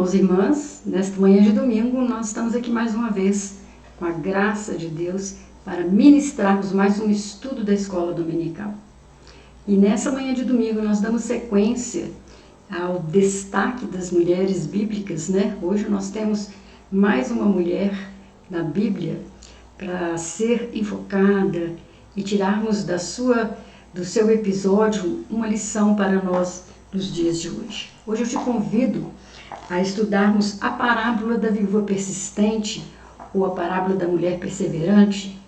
irmãos e irmãs, nesta manhã de domingo nós estamos aqui mais uma vez, com a graça de Deus, para ministrarmos mais um estudo da escola dominical. E nessa manhã de domingo nós damos sequência ao destaque das mulheres bíblicas, né? Hoje nós temos mais uma mulher na Bíblia para ser enfocada e tirarmos do seu episódio uma lição para nós nos dias de hoje. Hoje eu te convido a estudarmos a parábola da viúva persistente ou a parábola da mulher perseverante.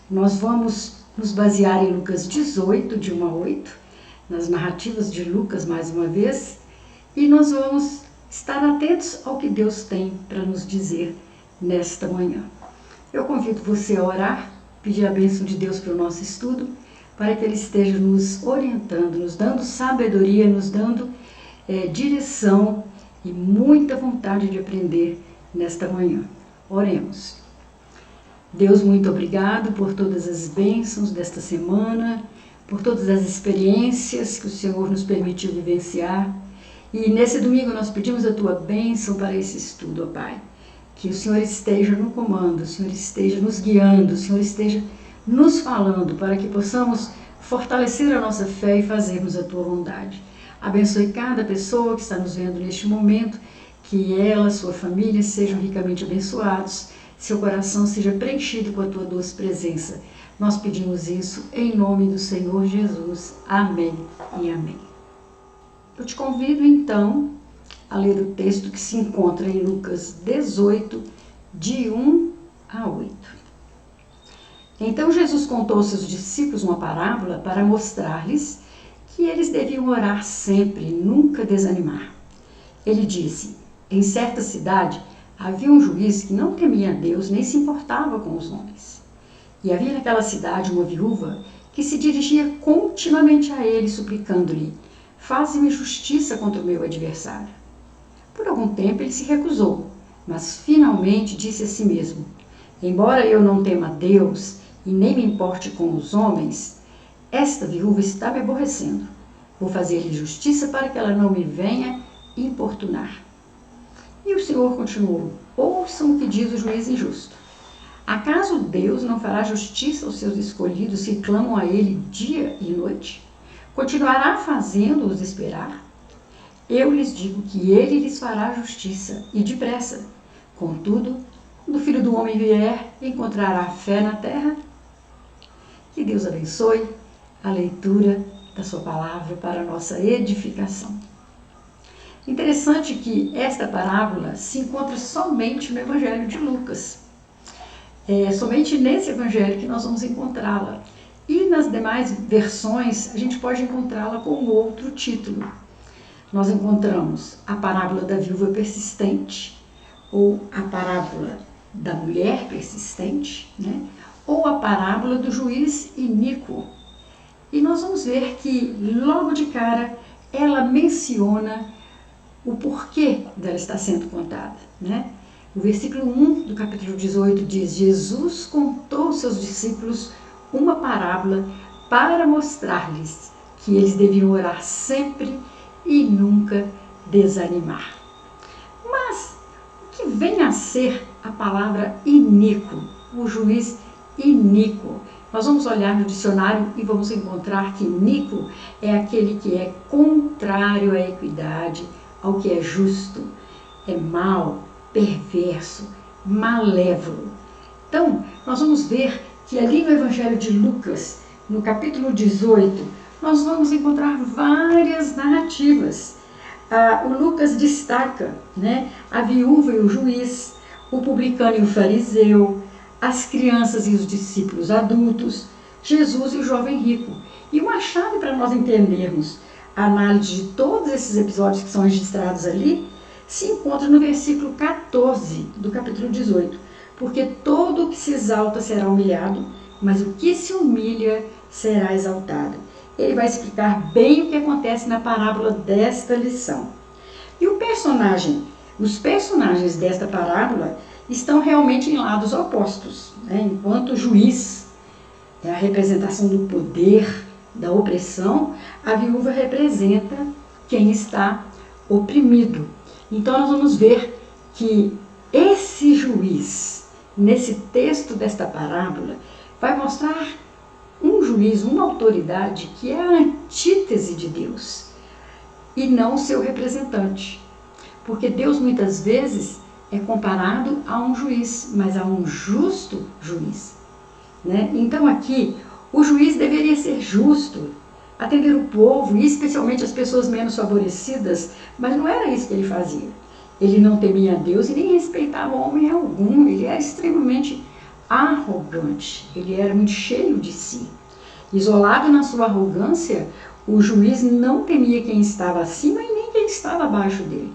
Nós vamos nos basear em Lucas 18, de 1 a 8, nas narrativas de Lucas mais uma vez, e nós vamos estar atentos ao que Deus tem para nos dizer nesta manhã. Eu convido você a orar, pedir a bênção de Deus para o nosso estudo, para que Ele esteja nos orientando, nos dando sabedoria, nos dando direção e muita vontade de aprender nesta manhã. Oremos. Deus, muito obrigado por todas as bênçãos desta semana, por todas as experiências que o Senhor nos permitiu vivenciar. E nesse domingo nós pedimos a Tua bênção para esse estudo, ó Pai. Que o Senhor esteja no comando, o Senhor esteja nos guiando, o Senhor esteja nos falando para que possamos fortalecer a nossa fé e fazermos a Tua vontade. Abençoe cada pessoa que está nos vendo neste momento, que ela, sua família sejam ricamente abençoados, seu coração seja preenchido com a Tua doce presença. Nós pedimos isso em nome do Senhor Jesus. Amém e amém. Eu te convido então a ler o texto que se encontra em Lucas 18, de 1 a 8. Então Jesus contou aos seus discípulos uma parábola para mostrar-lhes que eles deviam orar sempre e nunca desanimar. Ele disse: em certa cidade havia um juiz que não temia a Deus nem se importava com os homens. E havia naquela cidade uma viúva que se dirigia continuamente a ele, suplicando-lhe: faze-me justiça contra o meu adversário. Por algum tempo ele se recusou, mas finalmente disse a si mesmo: embora eu não tema a Deus e nem me importe com os homens, esta viúva está me aborrecendo. Vou fazer-lhe justiça para que ela não me venha importunar. E o Senhor continuou: ouçam o que diz o juiz injusto. Acaso Deus não fará justiça aos seus escolhidos que clamam a Ele dia e noite? Continuará fazendo-os esperar? Eu lhes digo que Ele lhes fará justiça, e depressa. Contudo, quando o Filho do Homem vier, encontrará fé na terra? Que Deus abençoe a leitura da sua palavra para a nossa edificação. Interessante que esta parábola se encontra somente no Evangelho de Lucas. É somente nesse Evangelho que nós vamos encontrá-la. E nas demais versões a gente pode encontrá-la com outro título. Nós encontramos a parábola da viúva persistente, ou a parábola da mulher persistente, né? Ou a parábola do juiz iníquo. E nós vamos ver que logo de cara ela menciona o porquê dela estar sendo contada, né? O versículo 1 do capítulo 18 diz: Jesus contou aos seus discípulos uma parábola para mostrar-lhes que eles deviam orar sempre e nunca desanimar. Mas o que vem a ser a palavra iníquo, o juiz iníquo? Nós vamos olhar no dicionário e vamos encontrar que iníquo é aquele que é contrário à equidade, ao que é justo, é mau, perverso, malévolo. Então, nós vamos ver que ali no Evangelho de Lucas, no capítulo 18, nós vamos encontrar várias narrativas. O Lucas destaca, né, a viúva e o juiz, o publicano e o fariseu, as crianças e os discípulos adultos, Jesus e o jovem rico. E uma chave para nós entendermos a análise de todos esses episódios que são registrados ali se encontra no versículo 14 do capítulo 18. Porque todo o que se exalta será humilhado, mas o que se humilha será exaltado. Ele vai explicar bem o que acontece na parábola desta lição. E os personagens desta parábola estão realmente em lados opostos, né? Enquanto o juiz é a representação do poder, da opressão, a viúva representa quem está oprimido. Então nós vamos ver que esse juiz, nesse texto desta parábola, vai mostrar um juiz, uma autoridade que é a antítese de Deus e não seu representante. Porque Deus muitas vezes é comparado a um juiz, mas a um justo juiz, né? Então aqui o juiz deveria ser justo, atender o povo e especialmente as pessoas menos favorecidas, mas não era isso que ele fazia. Ele não temia a Deus e nem respeitava homem algum, ele era extremamente arrogante, ele era muito cheio de si. Isolado na sua arrogância, o juiz não temia quem estava acima e nem quem estava abaixo dele.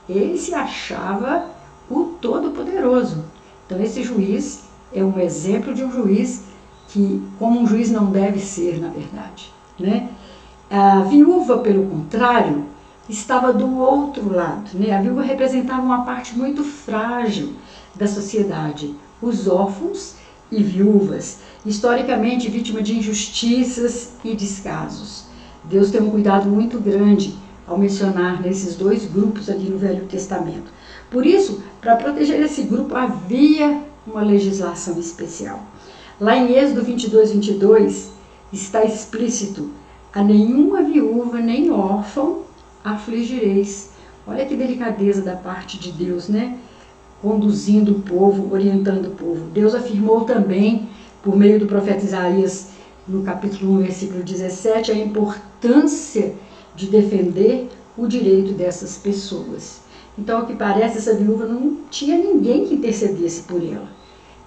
Ele se achava o Todo-Poderoso. Então esse juiz é um exemplo de um juiz que, como um juiz não deve ser, na verdade, né? A viúva, pelo contrário, estava do outro lado, né? A viúva representava uma parte muito frágil da sociedade, os órfãos e viúvas, historicamente vítima de injustiças e descasos. Deus tem um cuidado muito grande ao mencionar nesses dois grupos ali no Velho Testamento. Por isso, para proteger esse grupo, havia uma legislação especial. Lá em Êxodo 22, está explícito: a nenhuma viúva nem órfão afligireis. Olha que delicadeza da parte de Deus, né? Conduzindo o povo, orientando o povo. Deus afirmou também, por meio do profeta Isaías, no capítulo 1, versículo 17, a importância de defender o direito dessas pessoas. Então, ao que parece, essa viúva não tinha ninguém que intercedesse por ela.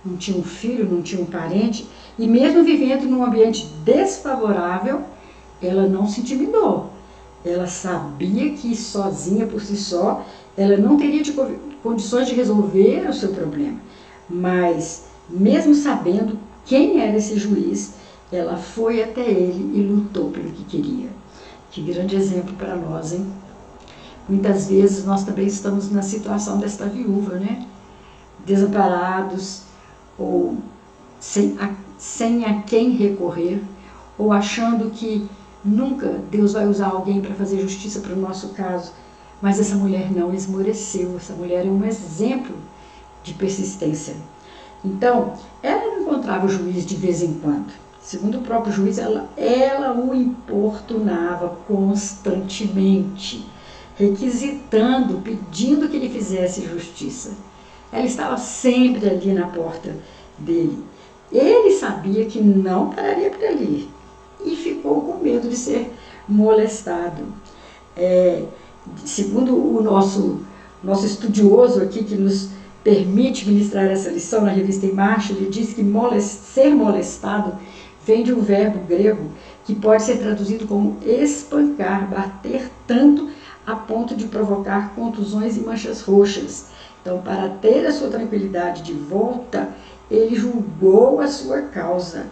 Não tinha um filho, não tinha um parente, e mesmo vivendo num ambiente desfavorável, ela não se intimidou. Ela sabia que sozinha, por si só, ela não teria condições de resolver o seu problema. Mas, mesmo sabendo quem era esse juiz, ela foi até ele e lutou pelo que queria. Que grande exemplo para nós, hein? Muitas vezes nós também estamos na situação desta viúva, né? Desamparados, ou sem a quem recorrer, ou achando que nunca Deus vai usar alguém para fazer justiça para o nosso caso. Mas essa mulher não esmoreceu, essa mulher é um exemplo de persistência. Então, ela não encontrava o juiz de vez em quando. Segundo o próprio juiz, ela o importunava constantemente, requisitando, pedindo que ele fizesse justiça. Ela estava sempre ali na porta dele. Ele sabia que não pararia por ali e ficou com medo de ser molestado. Segundo o nosso estudioso aqui, que nos permite ministrar essa lição na revista Em Marcha, ele diz que ser molestado vem de um verbo grego que pode ser traduzido como espancar, bater tanto a ponto de provocar contusões e manchas roxas. Então, para ter a sua tranquilidade de volta, ele julgou a sua causa.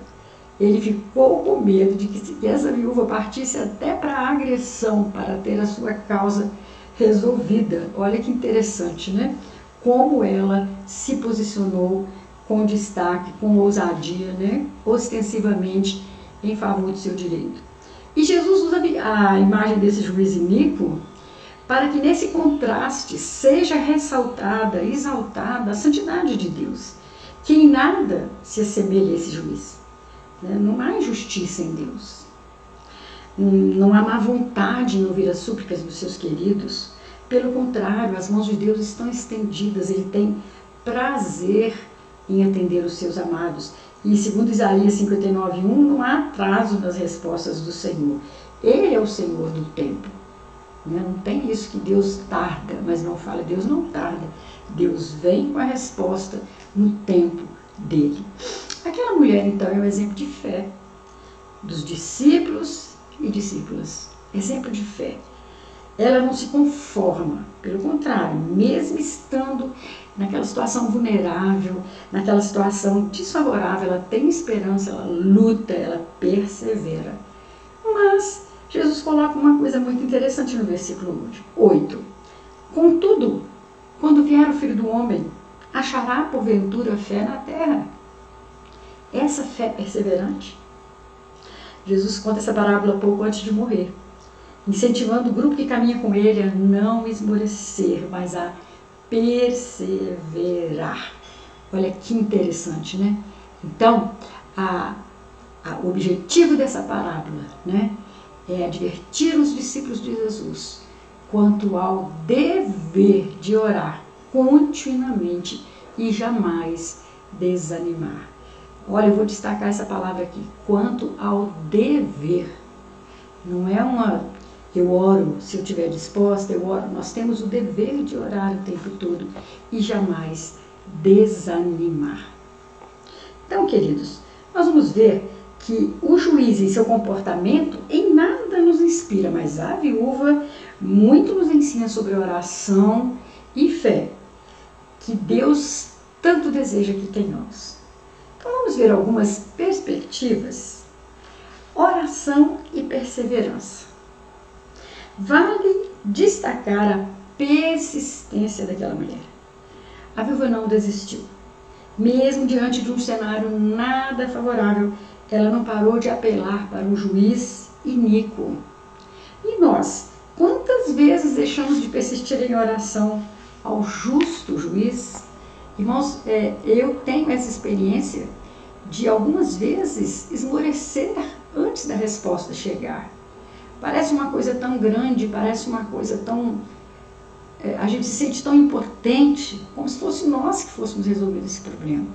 Ele ficou com medo de que essa viúva partisse até para a agressão, para ter a sua causa resolvida. Olha que interessante, né? Como ela se posicionou com destaque, com ousadia, né? Ostensivamente em favor do seu direito. E Jesus usa a imagem desse juiz iníquo para que nesse contraste seja ressaltada, exaltada a santidade de Deus, que em nada se assemelha a esse juiz. Não há injustiça em Deus. Não há má vontade em ouvir as súplicas dos seus queridos. Pelo contrário, as mãos de Deus estão estendidas. Ele tem prazer em atender os seus amados. E segundo Isaías 59:1, não há atraso nas respostas do Senhor. Ele é o Senhor do tempo. Não tem isso que Deus tarda, mas não fala. Deus não tarda. Deus vem com a resposta no tempo dele. Aquela mulher, então, é um exemplo de fé dos discípulos e discípulas. Exemplo de fé. Ela não se conforma, pelo contrário, mesmo estando naquela situação vulnerável, naquela situação desfavorável, ela tem esperança, ela luta, ela persevera. Mas Jesus coloca uma coisa muito interessante no versículo 8. Contudo, quando vier o Filho do Homem, achará porventura fé na terra? Essa fé perseverante? Jesus conta essa parábola pouco antes de morrer. incentivando o grupo que caminha com ele a não esmorecer, mas a perseverar. Olha que interessante, né? Então, o objetivo dessa parábola, né, é advertir os discípulos de Jesus quanto ao dever de orar continuamente e jamais desanimar. Olha, eu vou destacar essa palavra aqui, quanto ao dever. Não é eu oro se eu estiver disposta, eu oro. Nós temos o dever de orar o tempo todo e jamais desanimar. Então, queridos, nós vamos ver que o juiz em seu comportamento em nada nos inspira, mas a viúva muito nos ensina sobre oração e fé, que Deus tanto deseja que tenhamos. Então vamos ver algumas perspectivas. Oração e perseverança. Vale destacar a persistência daquela mulher. A viúva não desistiu. Mesmo diante de um cenário nada favorável, ela não parou de apelar para um juiz iníquo. E nós, quantas vezes deixamos de persistir em oração ao justo juiz? Irmãos, eu tenho essa experiência de algumas vezes esmorecer antes da resposta chegar. Parece uma coisa tão grande, parece uma coisa tão... a gente se sente tão impotente, como se fosse nós que fôssemos resolver esse problema.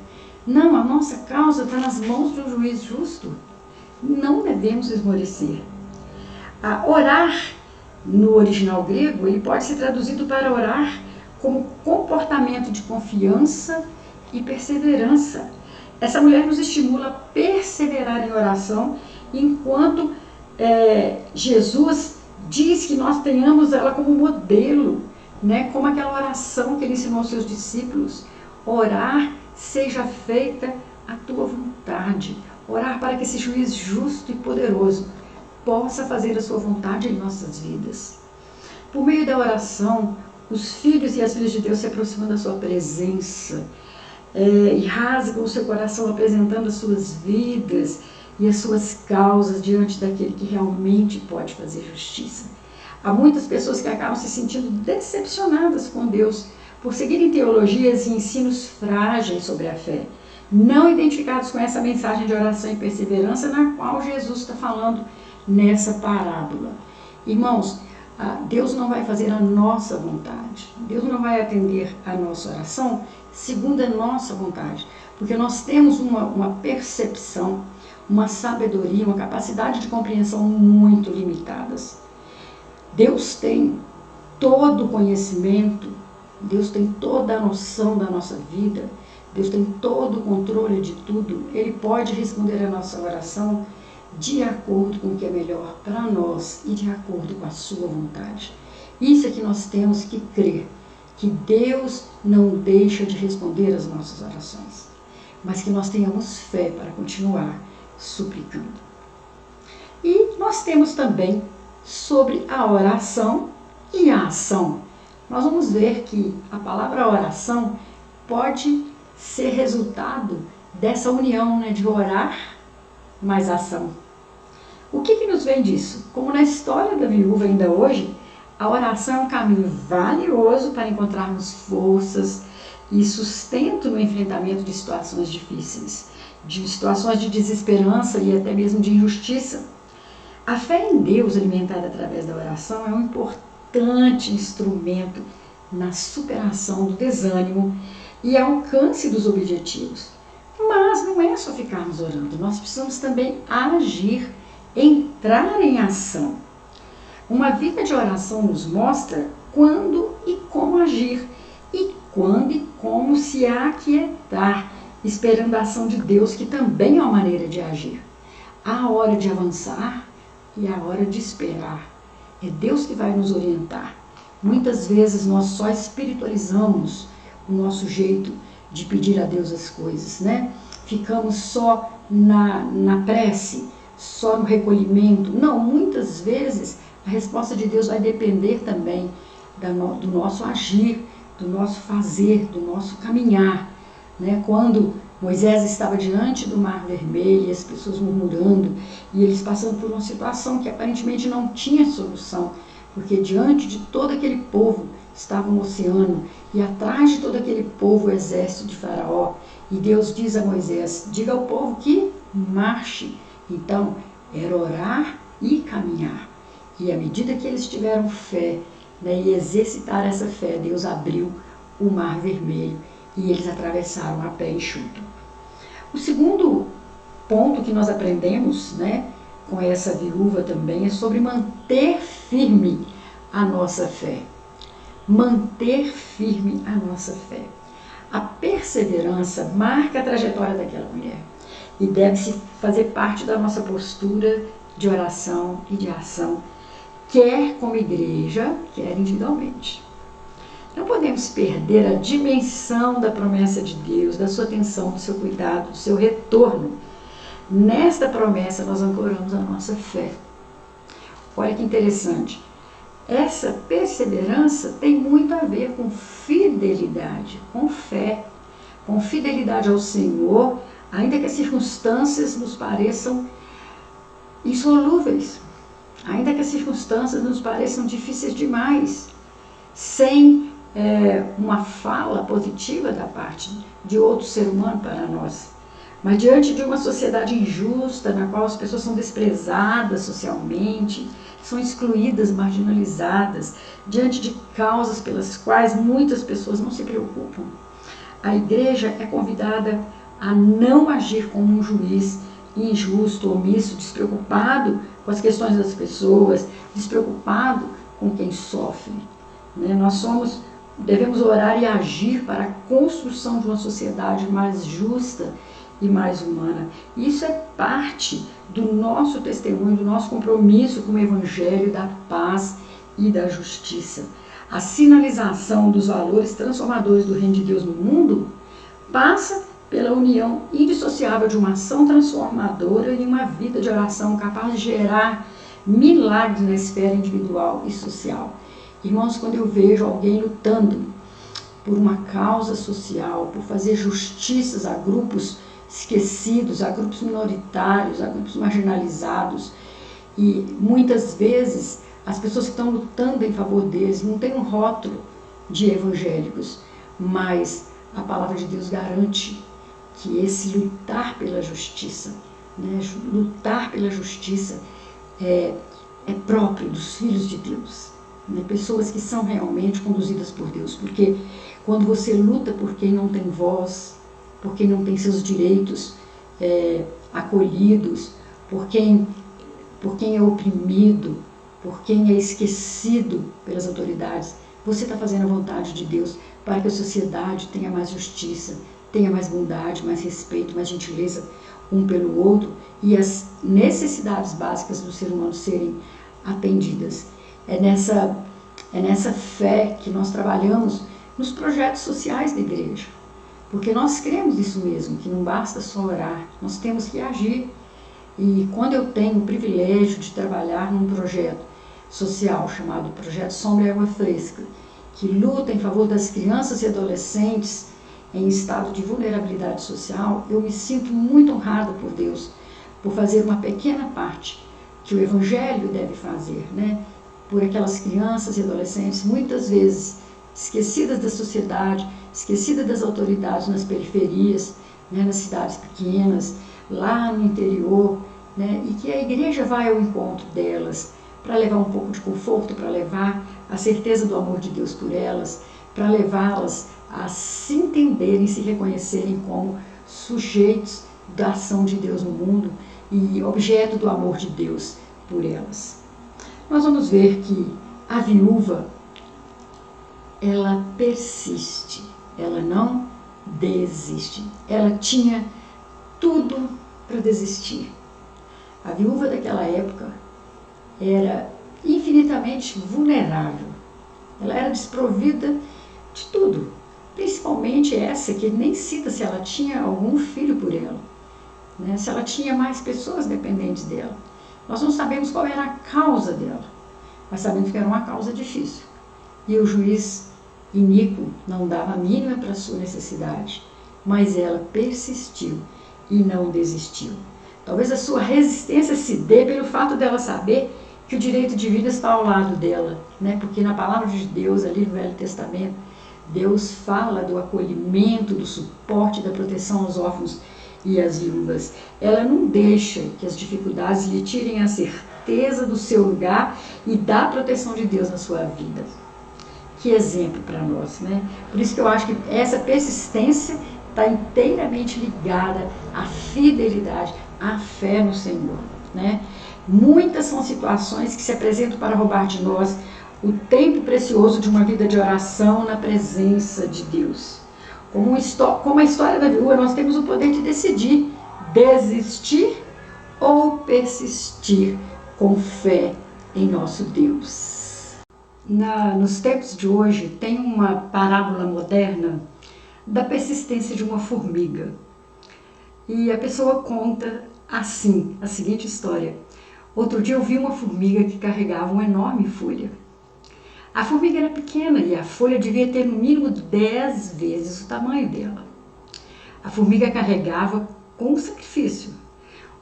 Não, a nossa causa está nas mãos de um juiz justo. Não devemos esmorecer. Orar, no original grego, ele pode ser traduzido para orar como comportamento de confiança e perseverança. Essa mulher nos estimula a perseverar em oração, enquanto Jesus diz que nós tenhamos ela como modelo, né? Como aquela oração que ele ensinou aos seus discípulos. Orar, seja feita a tua vontade. Orar para que esse juiz justo e poderoso possa fazer a sua vontade em nossas vidas. Por meio da oração, os filhos e as filhas de Deus se aproximam da sua presença e rasgam o seu coração apresentando as suas vidas e as suas causas diante daquele que realmente pode fazer justiça. Há muitas pessoas que acabam se sentindo decepcionadas com Deus por seguirem teologias e ensinos frágeis sobre a fé, não identificados com essa mensagem de oração e perseverança na qual Jesus está falando nessa parábola. Irmãos, Deus não vai fazer a nossa vontade, Deus não vai atender a nossa oração segundo a nossa vontade, porque nós temos uma percepção, uma sabedoria, uma capacidade de compreensão muito limitadas. Deus tem todo o conhecimento, Deus tem toda a noção da nossa vida, Deus tem todo o controle de tudo. Ele pode responder a nossa oração de acordo com o que é melhor para nós e de acordo com a sua vontade. Isso é que nós temos que crer, que Deus não deixa de responder as nossas orações, mas que nós tenhamos fé para continuar suplicando. E nós temos também sobre a oração e a ação. Nós vamos ver que a palavra oração pode ser resultado dessa união, né, de orar mais ação. O que nos vem disso? Como na história da viúva ainda hoje, a oração é um caminho valioso para encontrarmos forças e sustento no enfrentamento de situações difíceis, de situações de desesperança e até mesmo de injustiça. A fé em Deus, alimentada através da oração, é um importante instrumento na superação do desânimo e alcance dos objetivos. Mas não é só ficarmos orando, nós precisamos também agir, entrar em ação. Uma vida de oração nos mostra quando e como agir, e quando e como se aquietar, esperando a ação de Deus, que também é uma maneira de agir. Há a hora de avançar e a hora de esperar. É Deus que vai nos orientar. Muitas vezes nós só espiritualizamos o nosso jeito de pedir a Deus as coisas, né? Ficamos só na prece, só no recolhimento. Não, muitas vezes a resposta de Deus vai depender também do nosso agir, do nosso fazer, do nosso caminhar, né? Quando Moisés estava diante do Mar Vermelho e as pessoas murmurando, e eles passando por uma situação que aparentemente não tinha solução, porque diante de todo aquele povo estava um oceano, e atrás de todo aquele povo o exército de Faraó. E Deus diz a Moisés: diga ao povo que marche. Então, era orar e caminhar. E à medida que eles tiveram fé, né, e exercitar essa fé, Deus abriu o Mar Vermelho e eles atravessaram a pé enxuto. O segundo ponto que nós aprendemos, né, com essa viúva também é sobre manter firme a nossa fé. Manter firme a nossa fé. A perseverança marca a trajetória daquela mulher e deve-se fazer parte da nossa postura de oração e de ação, quer como igreja, quer individualmente. Não podemos perder a dimensão da promessa de Deus, da sua atenção, do seu cuidado, do seu retorno. Nesta promessa nós ancoramos a nossa fé. Olha que interessante. Essa perseverança tem muito a ver com fidelidade, com fé, com fidelidade ao Senhor, ainda que as circunstâncias nos pareçam insolúveis, ainda que as circunstâncias nos pareçam difíceis demais, sem uma fala positiva da parte de outro ser humano para nós. Mas diante de uma sociedade injusta, na qual as pessoas são desprezadas socialmente, são excluídas, marginalizadas, diante de causas pelas quais muitas pessoas não se preocupam, a igreja é convidada a não agir como um juiz injusto, omisso, despreocupado com as questões das pessoas, despreocupado com quem sofre. Nós devemos orar e agir para a construção de uma sociedade mais justa e mais humana. Isso é parte do nosso testemunho, do nosso compromisso com o Evangelho da paz e da justiça. A sinalização dos valores transformadores do Reino de Deus no mundo passa pela união indissociável de uma ação transformadora e uma vida de oração capaz de gerar milagres na esfera individual e social. Irmãos, quando eu vejo alguém lutando por uma causa social, por fazer justiças a grupos esquecidos, a grupos minoritários, a grupos marginalizados, e muitas vezes as pessoas que estão lutando em favor deles não têm um rótulo de evangélicos, mas a palavra de Deus garante que esse lutar pela justiça, lutar pela justiça é próprio dos filhos de Deus, pessoas que são realmente conduzidas por Deus, porque quando você luta por quem não tem voz, por quem não tem seus direitos acolhidos, por quem é oprimido, por quem é esquecido pelas autoridades, você está fazendo a vontade de Deus para que a sociedade tenha mais justiça, tenha mais bondade, mais respeito, mais gentileza um pelo outro e as necessidades básicas do ser humano serem atendidas. É nessa fé que nós trabalhamos nos projetos sociais da igreja, porque nós cremos isso mesmo, que não basta só orar, nós temos que agir. E quando eu tenho o privilégio de trabalhar num projeto social chamado Projeto Sombra e Água Fresca, que luta em favor das crianças e adolescentes em estado de vulnerabilidade social, eu me sinto muito honrada por Deus, por fazer uma pequena parte que o Evangelho deve fazer, por aquelas crianças e adolescentes, muitas vezes esquecidas da sociedade, esquecidas das autoridades nas periferias, nas cidades pequenas, lá no interior, e que a igreja vai ao encontro delas, para levar um pouco de conforto, para levar a certeza do amor de Deus por elas, para levá-las a se entenderem, se reconhecerem como sujeitos da ação de Deus no mundo e objeto do amor de Deus por elas. Nós vamos ver que a viúva, ela persiste, ela não desiste. Ela tinha tudo para desistir. A viúva daquela época era infinitamente vulnerável. Ela era desprovida de tudo, principalmente essa que nem cita se ela tinha algum filho por ela, se ela tinha mais pessoas dependentes dela. Nós não sabemos qual era a causa dela, mas sabemos que era uma causa difícil. E o juiz iníquo não dava a mínima para a sua necessidade. mas ela persistiu e não desistiu. Talvez a sua resistência se dê pelo fato dela saber que o direito de vida está ao lado dela, né? Porque na palavra de Deus, ali no Velho Testamento, Deus fala do acolhimento, do suporte, da proteção aos órfãos e às viúvas. Ela não deixa que as dificuldades lhe tirem a certeza do seu lugar e da proteção de Deus na sua vida. Que exemplo para nós, né? Por isso que eu acho que essa persistência está inteiramente ligada à fidelidade, à fé no Senhor, né? Muitas são situações que se apresentam para roubar de nós o tempo precioso de uma vida de oração na presença de Deus. Como a história da viúva, nós temos o poder de decidir desistir ou persistir com fé em nosso Deus. Nos tempos de hoje, tem uma parábola moderna da persistência de uma formiga. E a pessoa conta assim, a seguinte história. Outro dia eu vi uma formiga que carregava uma enorme folha. A formiga era pequena e a folha devia ter no mínimo 10 vezes o tamanho dela. A formiga carregava com sacrifício.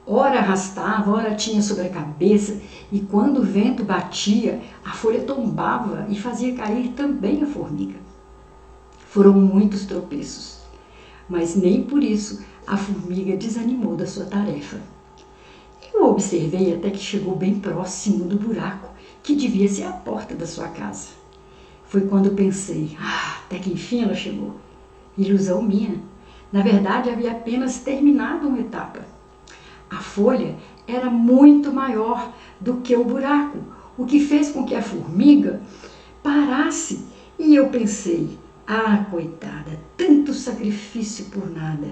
Ora arrastava, ora tinha sobre a cabeça, e quando o vento batia, a folha tombava e fazia cair também a formiga. Foram muitos tropeços, mas nem por isso a formiga desanimou da sua tarefa. Eu observei até que chegou bem próximo do buraco, que devia ser a porta da sua casa. Foi quando pensei, até que enfim ela chegou. Ilusão minha. Na verdade, havia apenas terminado uma etapa. A folha era muito maior do que o buraco, o que fez com que a formiga parasse. E eu pensei, coitada, tanto sacrifício por nada.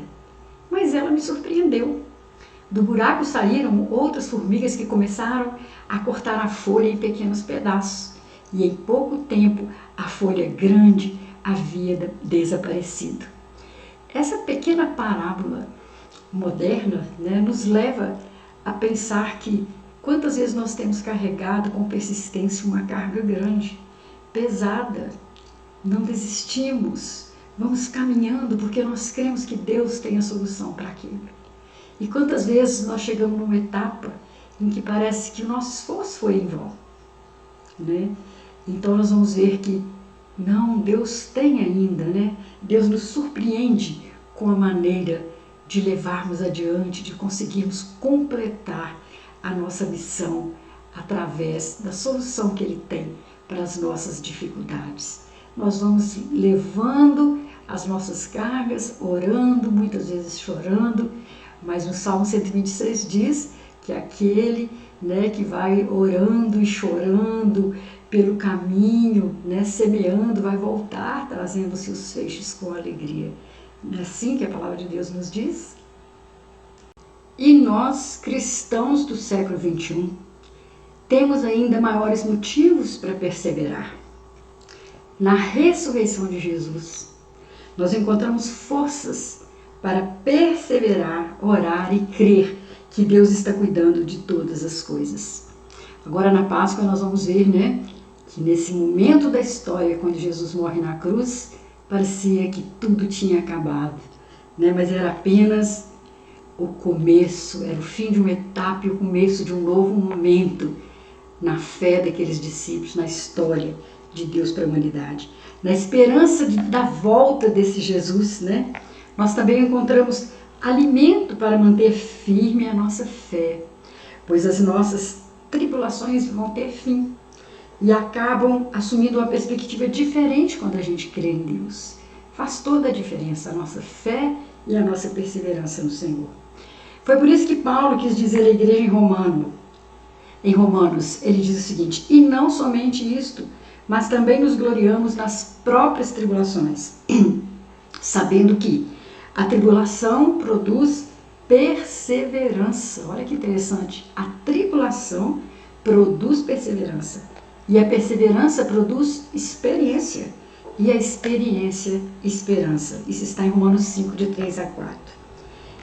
Mas ela me surpreendeu. Do buraco saíram outras formigas que começaram a cortar a folha em pequenos pedaços. E em pouco tempo, a folha grande havia desaparecido. Essa pequena parábola moderna, né, nos leva a pensar que quantas vezes nós temos carregado com persistência uma carga grande, pesada. Não desistimos, vamos caminhando porque nós cremos que Deus tem a solução para aquilo. E quantas vezes nós chegamos numa etapa em que parece que o nosso esforço foi em vão, né? Então nós vamos ver que não, Deus tem ainda, né? Deus nos surpreende com a maneira de levarmos adiante, de conseguirmos completar a nossa missão através da solução que Ele tem para as nossas dificuldades. Nós vamos levando as nossas cargas, orando, muitas vezes chorando, mas no Salmo 126 diz que aquele, né, que vai orando e chorando pelo caminho, né, semeando, vai voltar trazendo seus feixes com alegria. Não é assim que a palavra de Deus nos diz? E nós, cristãos do século XXI, temos ainda maiores motivos para perseverar. Na ressurreição de Jesus, nós encontramos forças para perseverar, orar e crer que Deus está cuidando de todas as coisas. Agora na Páscoa nós vamos ver, né, que nesse momento da história, quando Jesus morre na cruz, parecia que tudo tinha acabado, né, mas era apenas o começo, era o fim de uma etapa e o começo de um novo momento na fé daqueles discípulos, na história de Deus para a humanidade. Na esperança da volta desse Jesus, né, nós também encontramos alimento para manter firme a nossa fé, pois as nossas tribulações vão ter fim e acabam assumindo uma perspectiva diferente quando a gente crê em Deus. Faz toda a diferença a nossa fé e a nossa perseverança no Senhor. Foi por isso que Paulo quis dizer à igreja em Romanos, ele diz o seguinte: e não somente isto, mas também nos gloriamos nas próprias tribulações, sabendo que a tribulação produz perseverança. Olha que interessante. A tribulação produz perseverança. E a perseverança produz experiência. E a experiência, esperança. Isso está em Romanos 5, de 3 a 4.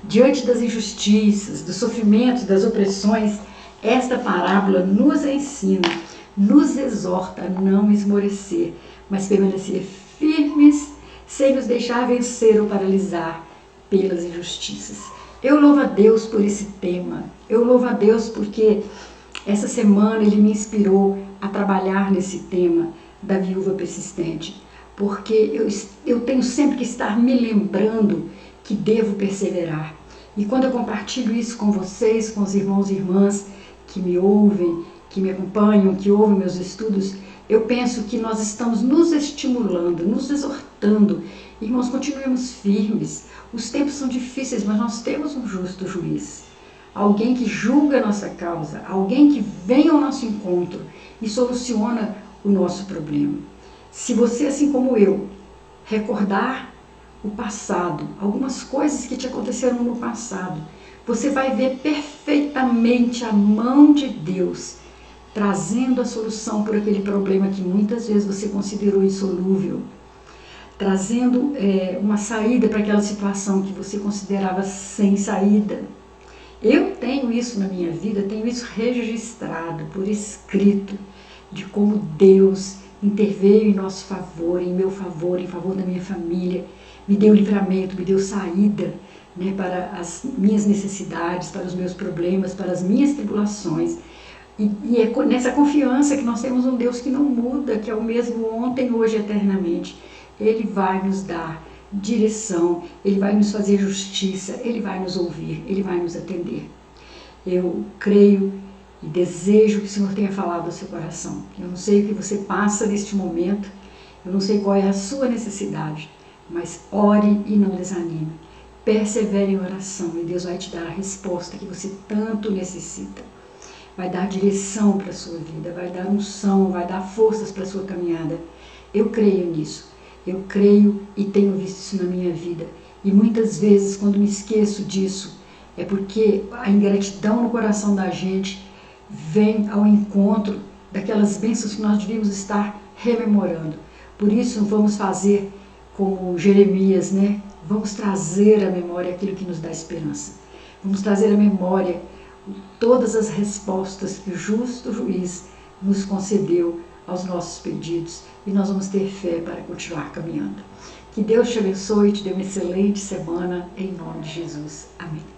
Diante das injustiças, dos sofrimentos, das opressões, esta parábola nos ensina, nos exorta a não esmorecer, mas permanecer firmes, sem nos deixar vencer ou paralisar pelas injustiças. Eu louvo a Deus por esse tema. Eu louvo a Deus porque essa semana Ele me inspirou a trabalhar nesse tema da viúva persistente. Porque eu tenho sempre que estar me lembrando que devo perseverar. E quando eu compartilho isso com vocês, com os irmãos e irmãs que me ouvem, que me acompanham, que ouvem meus estudos, eu penso que nós estamos nos estimulando, nos exortando. Irmãos, continuemos firmes. Os tempos são difíceis, mas nós temos um justo juiz. Alguém que julga a nossa causa, alguém que vem ao nosso encontro e soluciona o nosso problema. Se você, assim como eu, recordar o passado, algumas coisas que te aconteceram no passado, você vai ver perfeitamente a mão de Deus trazendo a solução por aquele problema que muitas vezes você considerou insolúvel, trazendo uma saída para aquela situação que você considerava sem saída. Eu tenho isso na minha vida, tenho isso registrado, por escrito, de como Deus interveio em nosso favor, em meu favor, em favor da minha família, me deu livramento, me deu saída, né, para as minhas necessidades, para os meus problemas, para as minhas tribulações. E é nessa confiança que nós temos um Deus que não muda, que é o mesmo ontem, hoje e eternamente. Ele vai nos dar direção, Ele vai nos fazer justiça, Ele vai nos ouvir, Ele vai nos atender. Eu creio e desejo que o Senhor tenha falado ao seu coração. Eu não sei o que você passa neste momento, eu não sei qual é a sua necessidade, mas ore e não desanime. Persevere em oração e Deus vai te dar a resposta que você tanto necessita. Vai dar direção para a sua vida, vai dar unção, vai dar forças para a sua caminhada. Eu creio nisso, eu creio e tenho visto isso na minha vida. E muitas vezes, quando me esqueço disso, é porque a ingratidão no coração da gente vem ao encontro daquelas bênçãos que nós devíamos estar rememorando. Por isso, vamos fazer como Jeremias, né? Vamos trazer à memória aquilo que nos dá esperança. Vamos trazer à memória todas as respostas que o justo juiz nos concedeu aos nossos pedidos e nós vamos ter fé para continuar caminhando. Que Deus te abençoe e te dê uma excelente semana em nome de Jesus. Amém.